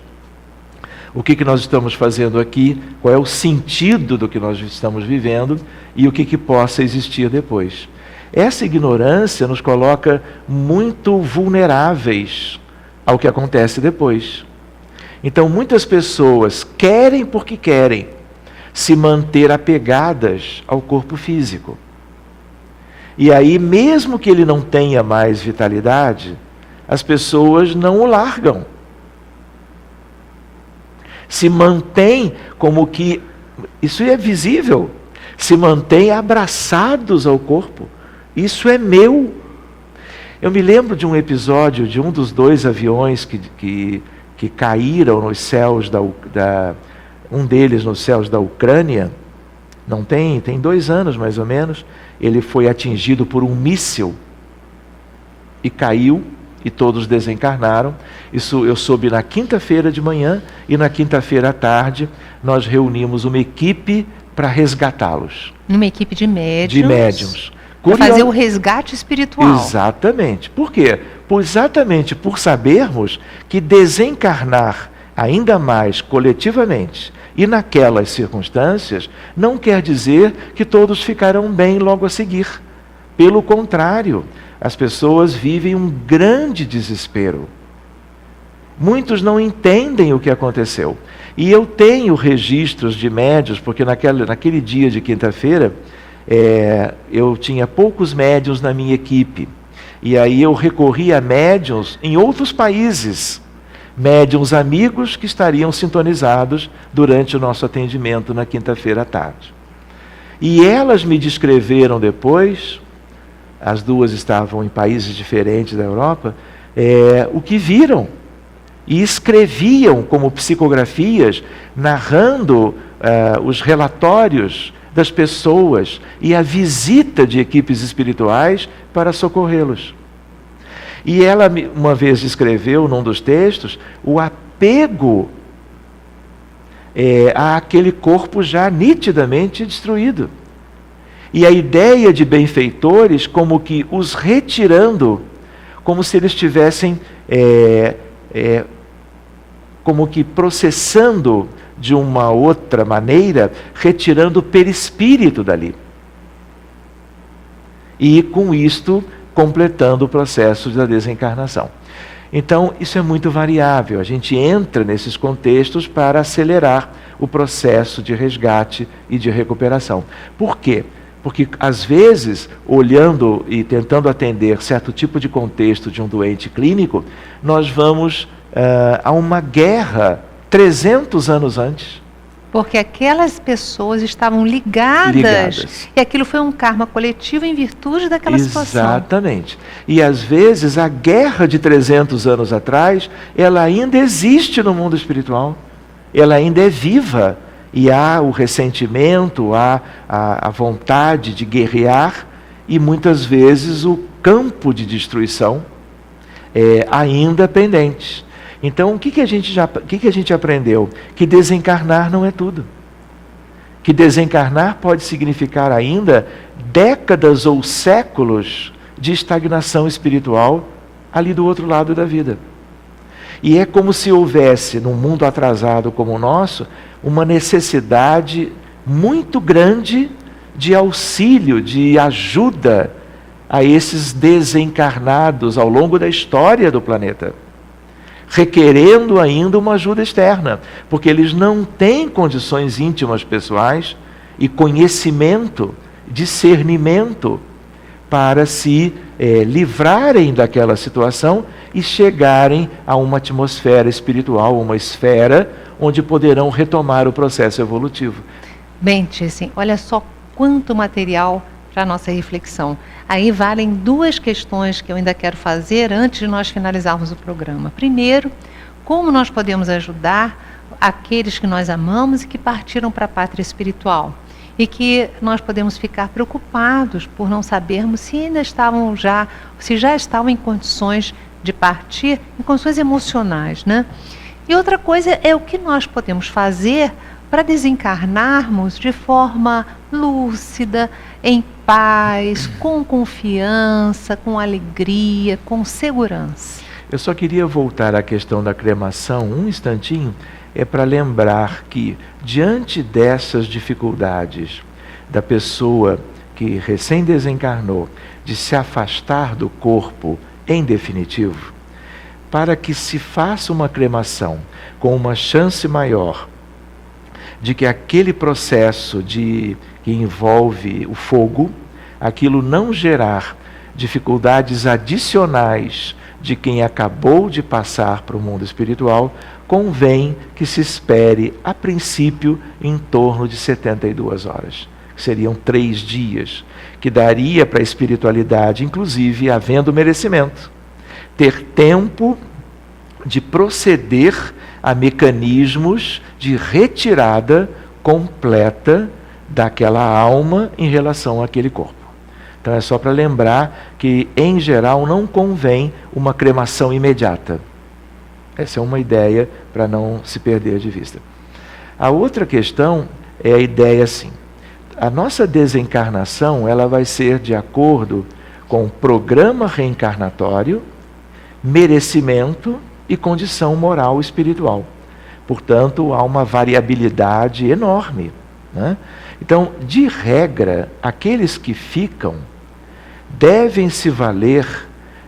o que nós estamos fazendo aqui, qual é o sentido do que nós estamos vivendo e o que possa existir depois. Essa ignorância nos coloca muito vulneráveis ao que acontece depois. Então, muitas pessoas querem porque querem se manter apegadas ao corpo físico. E aí, mesmo que ele não tenha mais vitalidade, as pessoas não o largam. Se mantém como que, isso é visível, se mantém abraçados ao corpo. Isso é meu. Eu me lembro de um episódio de um dos 2 aviões que caíram nos céus um deles nos céus da Ucrânia. Não tem 2 anos mais ou menos. Ele foi atingido por um míssil e caiu, e todos desencarnaram. Isso eu soube na quinta-feira de manhã, e na quinta-feira à tarde nós reunimos uma equipe para resgatá-los. Uma equipe de médiums. De médiums. Para fazer o resgate espiritual. Exatamente. Por quê? Exatamente por sabermos que desencarnar ainda mais coletivamente e naquelas circunstâncias não quer dizer que todos ficarão bem logo a seguir. Pelo contrário, as pessoas vivem um grande desespero. Muitos não entendem o que aconteceu. E eu tenho registros de médiuns, porque naquele dia de quinta-feira, eu tinha poucos médiuns na minha equipe. E aí eu recorri a médiuns em outros países. Médiuns amigos que estariam sintonizados durante o nosso atendimento na quinta-feira à tarde. E elas me descreveram depois, as 2 estavam em países diferentes da Europa, o que viram. E escreviam como psicografias, narrando os relatórios das pessoas e a visita de equipes espirituais para socorrê-los. E ela uma vez escreveu num dos textos o apego àquele corpo já nitidamente destruído. E a ideia de benfeitores como que os retirando, como se eles estivessem como que processando de uma outra maneira, retirando o perispírito dali. E com isto completando o processo da desencarnação. Então, isso é muito variável. A gente entra nesses contextos para acelerar o processo de resgate e de recuperação. Por quê? Porque, às vezes, olhando e tentando atender certo tipo de contexto de um doente clínico, nós vamos a uma guerra 300 anos antes. Porque aquelas pessoas estavam ligadas. E aquilo foi um karma coletivo em virtude daquela situação. Exatamente. E às vezes a guerra de 300 anos atrás, ela ainda existe no mundo espiritual. Ela ainda é viva. E há o ressentimento, há a vontade de guerrear, e muitas vezes o campo de destruição é ainda pendente. Então, o que a gente aprendeu? Que desencarnar não é tudo. Que desencarnar pode significar ainda décadas ou séculos de estagnação espiritual ali do outro lado da vida. E é como se houvesse, num mundo atrasado como o nosso, uma necessidade muito grande de auxílio, de ajuda a esses desencarnados ao longo da história do planeta, requerendo ainda uma ajuda externa, porque eles não têm condições íntimas pessoais e conhecimento, discernimento para se livrarem daquela situação e chegarem a uma atmosfera espiritual, uma esfera onde poderão retomar o processo evolutivo. Bem, assim, olha só quanto material para a nossa reflexão. Aí valem duas questões que eu ainda quero fazer antes de nós finalizarmos o programa. Primeiro, como nós podemos ajudar aqueles que nós amamos e que partiram para a pátria espiritual? E que nós podemos ficar preocupados por não sabermos se ainda estavam se já estavam em condições de partir, em condições emocionais, né? E outra coisa é o que nós podemos fazer para desencarnarmos de forma lúcida, em paz, com confiança, com alegria, com segurança. Eu só queria voltar à questão da cremação um instantinho, para lembrar que, diante dessas dificuldades da pessoa que recém desencarnou, de se afastar do corpo em definitivo, para que se faça uma cremação com uma chance maior de que aquele processo que envolve o fogo, aquilo não gerar dificuldades adicionais de quem acabou de passar para o mundo espiritual, convém que se espere, a princípio, em torno de 72 horas. Que seriam 3 dias, que daria para a espiritualidade, inclusive, havendo merecimento, ter tempo de proceder a mecanismos de retirada completa daquela alma em relação àquele corpo. Então é só para lembrar que, em geral, não convém uma cremação imediata. Essa é uma ideia para não se perder de vista. A outra questão é a ideia assim: a nossa desencarnação ela vai ser de acordo com o programa reencarnatório, merecimento e condição moral espiritual. Portanto, há uma variabilidade enorme, né? Então, de regra, aqueles que ficam devem se valer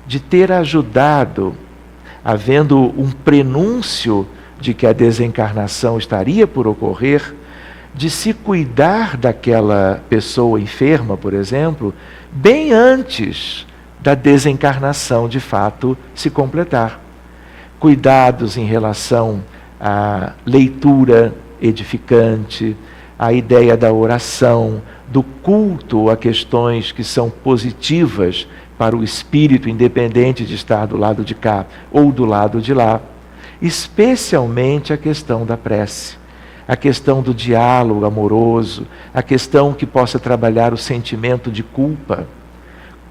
de ter ajudado, havendo um prenúncio de que a desencarnação estaria por ocorrer, de se cuidar daquela pessoa enferma, por exemplo, bem antes da desencarnação de fato se completar. Cuidados em relação à leitura edificante, a ideia da oração, do culto a questões que são positivas para o espírito, independente de estar do lado de cá ou do lado de lá. Especialmente a questão da prece, a questão do diálogo amoroso, a questão que possa trabalhar o sentimento de culpa.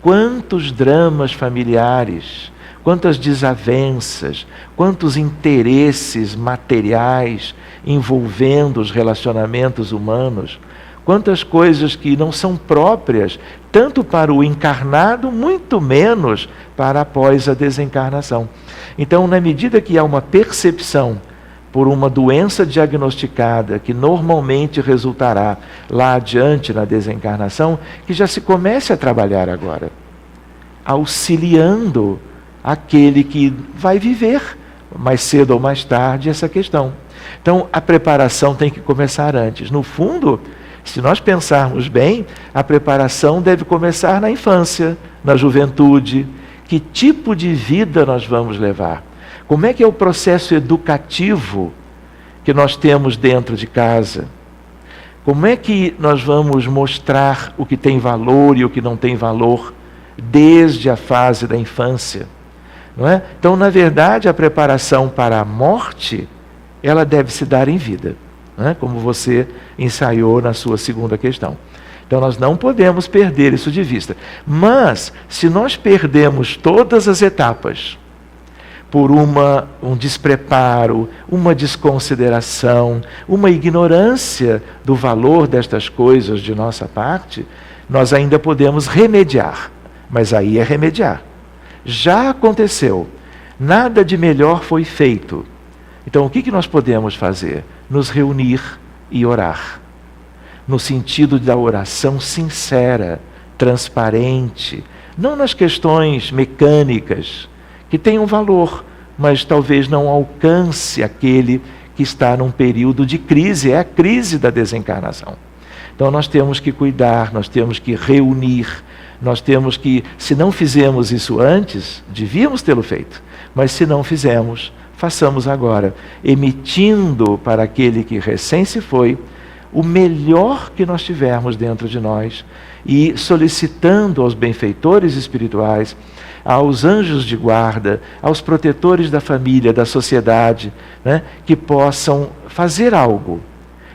Quantos dramas familiares, quantas desavenças, quantos interesses materiais envolvendo os relacionamentos humanos, quantas coisas que não são próprias, tanto para o encarnado, muito menos para após a desencarnação. Então, na medida que há uma percepção por uma doença diagnosticada, que normalmente resultará lá adiante na desencarnação, que já se comece a trabalhar agora, auxiliando aquele que vai viver mais cedo ou mais tarde essa questão. Então, a preparação tem que começar antes. No fundo, se nós pensarmos bem, a preparação deve começar na infância, na juventude. Que tipo de vida nós vamos levar? Como é que é o processo educativo que nós temos dentro de casa? Como é que nós vamos mostrar o que tem valor e o que não tem valor desde a fase da infância? Não é? Então, na verdade, a preparação para a morte, ela deve se dar em vida, não é? Como você ensaiou na sua segunda questão. Então, nós não podemos perder isso de vista. Mas, se nós perdemos todas as etapas por um despreparo, uma desconsideração, uma ignorância do valor destas coisas de nossa parte, nós ainda podemos remediar. Mas aí é remediar. Já aconteceu. Nada de melhor foi feito. Então, o que nós podemos fazer? Nos reunir e orar. No sentido da oração sincera, transparente, não nas questões mecânicas, que tem um valor, mas talvez não alcance aquele que está num período de crise, é a crise da desencarnação. Então nós temos que cuidar, nós temos que reunir, nós temos que, se não fizemos isso antes, devíamos tê-lo feito, mas se não fizemos, façamos agora, emitindo para aquele que recém se foi, o melhor que nós tivermos dentro de nós e solicitando aos benfeitores espirituais, aos anjos de guarda, aos protetores da família, da sociedade, né, que possam fazer algo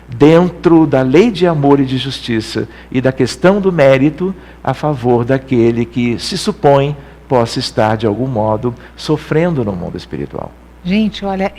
dentro da lei de amor e de justiça e da questão do mérito a favor daquele que se supõe possa estar de algum modo sofrendo no mundo espiritual. Gente, olha,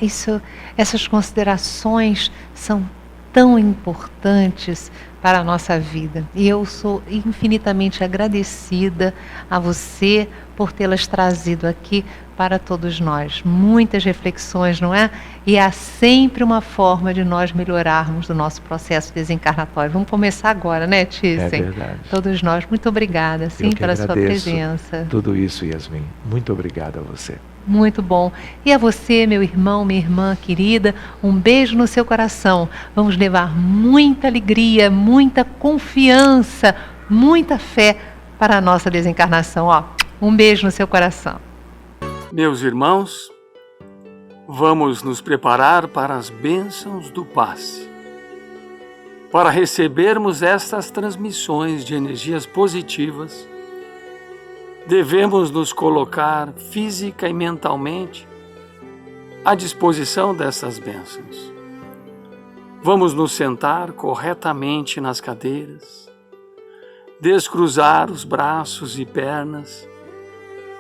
essas considerações são tão importantes para a nossa vida. E eu sou infinitamente agradecida a você por tê-las trazido aqui para todos nós. Muitas reflexões, não é? E há sempre uma forma de nós melhorarmos o nosso processo desencarnatório. Vamos começar agora, né, Thyssen? É verdade. Todos nós. Muito obrigada, sim, pela sua presença. Tudo isso, Yasmin. Muito obrigado a você. Muito bom. E a você, meu irmão, minha irmã querida, um beijo no seu coração. Vamos levar muita alegria, muita confiança, muita fé para a nossa desencarnação. Ó, um beijo no seu coração. Meus irmãos, vamos nos preparar para as bênçãos do passe. Para recebermos estas transmissões de energias positivas, devemos nos colocar física e mentalmente à disposição dessas bênçãos. Vamos nos sentar corretamente nas cadeiras, descruzar os braços e pernas,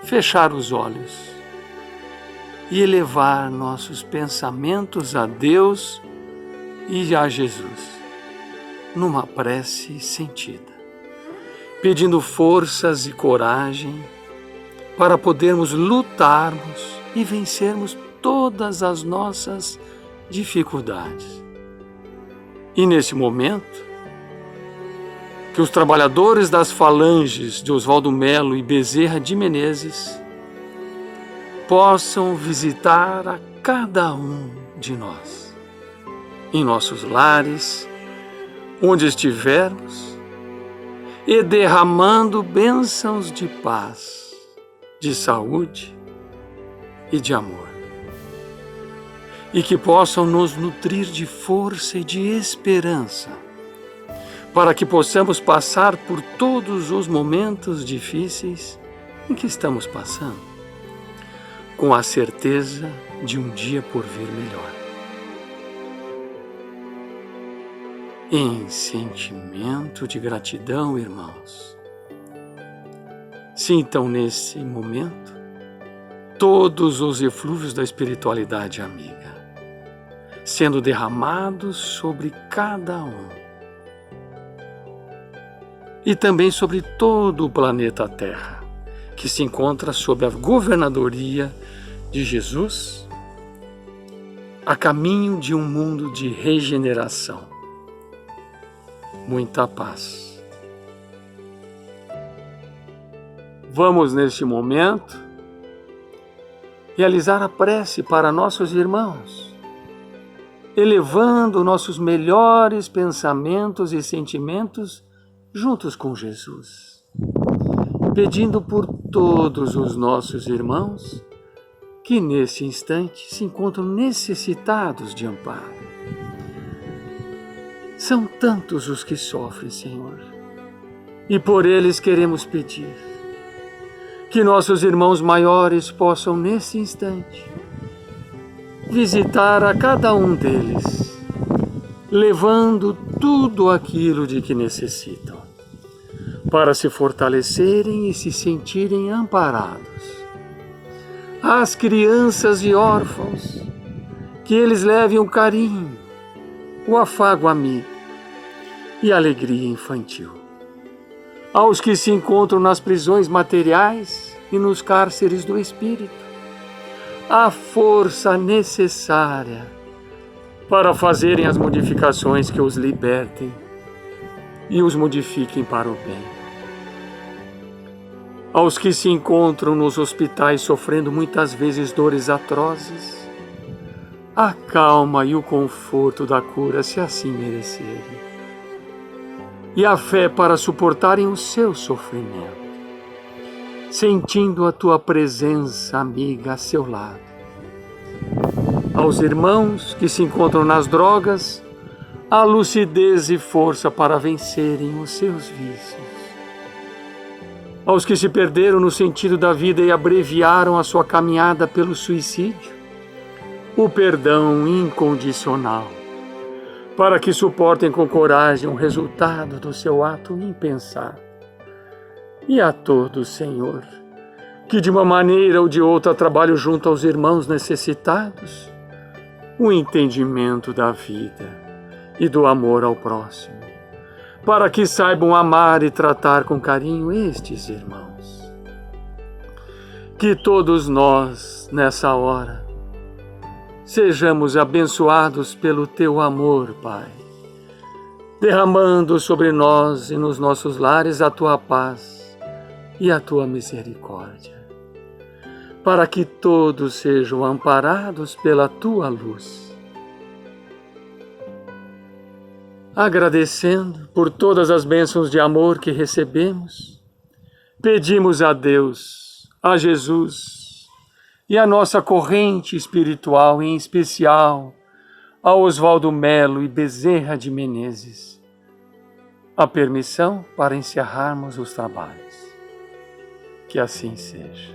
fechar os olhos e elevar nossos pensamentos a Deus e a Jesus, numa prece sentida, pedindo forças e coragem para podermos lutarmos e vencermos todas as nossas dificuldades. E nesse momento, que os trabalhadores das falanges de Oswaldo Melo e Bezerra de Menezes possam visitar a cada um de nós, em nossos lares, onde estivermos, e derramando bênçãos de paz, de saúde e de amor. E que possam nos nutrir de força e de esperança, para que possamos passar por todos os momentos difíceis em que estamos passando, com a certeza de um dia por vir melhor. Em sentimento de gratidão, irmãos, sintam nesse momento todos os eflúvios da espiritualidade amiga, sendo derramados sobre cada um e também sobre todo o planeta Terra, que se encontra sob a governadoria de Jesus, a caminho de um mundo de regeneração. Muita paz. Vamos, neste momento, realizar a prece para nossos irmãos, elevando nossos melhores pensamentos e sentimentos juntos com Jesus, pedindo por todos os nossos irmãos que nesse instante se encontram necessitados de amparo. São tantos os que sofrem, Senhor, e por eles queremos pedir que nossos irmãos maiores possam nesse instante visitar a cada um deles, levando tudo aquilo de que necessitam, para se fortalecerem e se sentirem amparados. Às crianças e órfãos, que eles levem o carinho, o afago amigo e a alegria infantil. Aos que se encontram nas prisões materiais e nos cárceres do espírito, a força necessária para fazerem as modificações que os libertem e os modifiquem para o bem. Aos que se encontram nos hospitais sofrendo muitas vezes dores atrozes, a calma e o conforto da cura, se assim merecerem, e a fé para suportarem o seu sofrimento, sentindo a tua presença amiga a seu lado. Aos irmãos que se encontram nas drogas, a lucidez e força para vencerem os seus vícios. Aos que se perderam no sentido da vida e abreviaram a sua caminhada pelo suicídio, o perdão incondicional, para que suportem com coragem o resultado do seu ato impensado. E a todos, Senhor, que de uma maneira ou de outra trabalham junto aos irmãos necessitados, o entendimento da vida e do amor ao próximo, para que saibam amar e tratar com carinho estes irmãos. Que todos nós, nessa hora, sejamos abençoados pelo teu amor, Pai, derramando sobre nós e nos nossos lares a tua paz e a tua misericórdia, para que todos sejam amparados pela tua luz. Agradecendo por todas as bênçãos de amor que recebemos, pedimos a Deus, a Jesus e a nossa corrente espiritual, em especial a Oswaldo Melo e Bezerra de Menezes, a permissão para encerrarmos os trabalhos. Que assim seja.